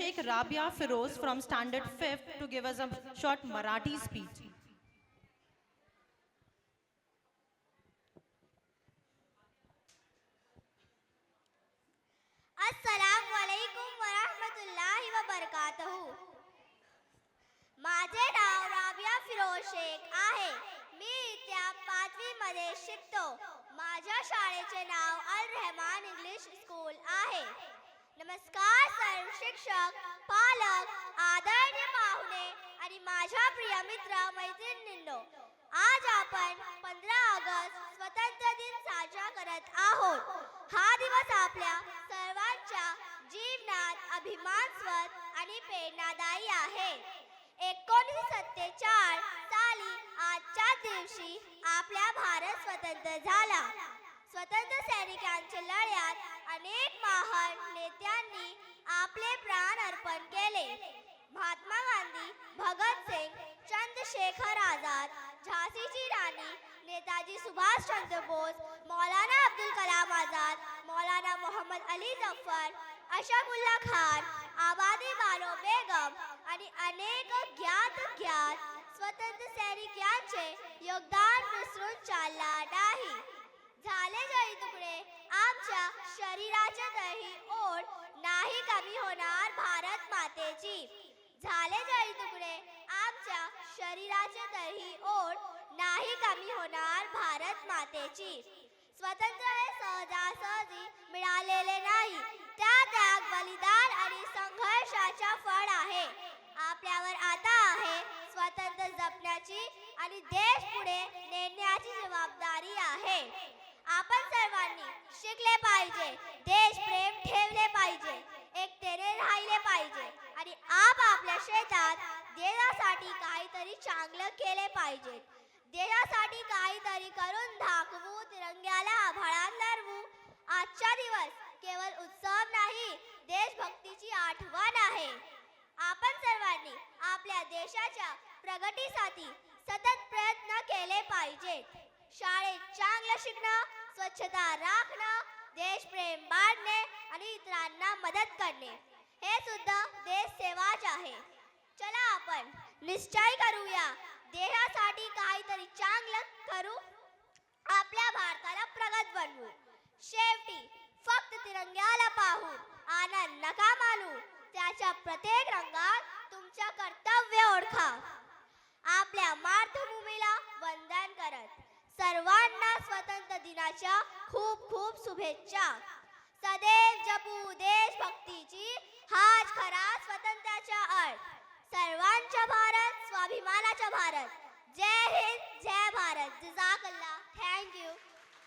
Sheikh Rabia Firoz from Standard 5th to give us a short Marathi speech. अस्सलाम वालेकुम व रहमतुल्लाहि व बरकातहू. माझे नाव राबिया फिरोज शेख आहे. मी इयत्ता 5वी मध्ये शिकतो. माझ्या शाळेचे नाव अल रहमान इंग्लिश स्कूल आहे. नमस्कार सर्व शिक्षक, पालक, आदरणीय पाहुणे आणि माझ्या प्रिय मित्र मैत्रिणींनो. आज आपण 15 ऑगस्ट स्वतंत्र दिन साजरा करत आहोत. हा दिवस आपल्या सर्वांच्या जीवनात अभिमानास्पद आणि प्रेरणादायी आहे. 1947 साली आजच्या दिवशी आपला भारत स्वतंत्र झाला. स्वतंत्र सैनिकांच्या लढ्यात अनेक महान नेत्यांनी आपले प्राण अर्पण केले. महात्मा गांधी, भगत सिंग, चंद्रशेखर आझाद, झाशीची राणी, नेताजी सुभाषचंद्र बोस, मौलाना अब्दुल कलाम आझाद, मौलाना मोहम्मद अली जफर, अशफाकुल्ला खान, आबादी बानो बेगम आणि अनेक ज्ञात स्वतंत्र सैनिक यांचे योगदान विसरून चालला नाही. झाले जरी तुकडे आमच्या शरीराच्या तरी ओढ नाही कमी होणार भारत मातेची. झाले जरी तुकडे आमच्या शरीराच्या तरी ओढ नाही कमी होणार भारत मातेची. स्वतंत्र हे सहजासहजी मिळालेले नाही. त्याग, बलिदान आणि संघर्षाचा फळ आहे. आपल्यावर आता आहे स्वातंत्र्य जपण्याची आणि देश पुढे नेण्याची जबाबदारी आहे. आपण सर्वांनी शिकले पाहिजे, देशप्रेम ठेवले पाहिजे, एकतेने राहिले पाहिजे आणि आपल्या शेतात देशासाठी काहीतरी चांगलं केले पाहिजे. देशासाठी काहीतरी करून दाखवू, तिरंग्याला आभाळात लहरवू. आजचा दिवस केवळ उत्सव नाही, देशभक्तीची आठवण आहे. आपण सर्वांनी आपल्या देशाच्या प्रगतीसाठी सतत प्रयत्न केले पाहिजेत. शाळेत चांगलं शिकणं, स्वच्छता राखणं, देशप्रेम बाळगणे आणि इतरांना मदत करणे हे सुद्धा देशसेवाच आहे. चला आपण निश्चय करूया, देशासाठी काहीतरी चांगलं करू, आपल्या भारताला प्रगत बनवू. शेवटी फक्त तिरंग्याला पाहून आनंद नका मानू, त्याच्या प्रत्येक रंगात तुमच्या कर्तव्य ओळखा. आपल्या मातृभूमीला वंदन करत सर्वांना स्वतंत्र दिनाच्या खूप खूप शुभेच्छा. सदैव जपू देशभक्तीची, हाच खरा स्वातंत्र्याचा अर्थ. सर्वांचा भारत, स्वाभिमानाचा भारत. जय हिंद, जय भारत.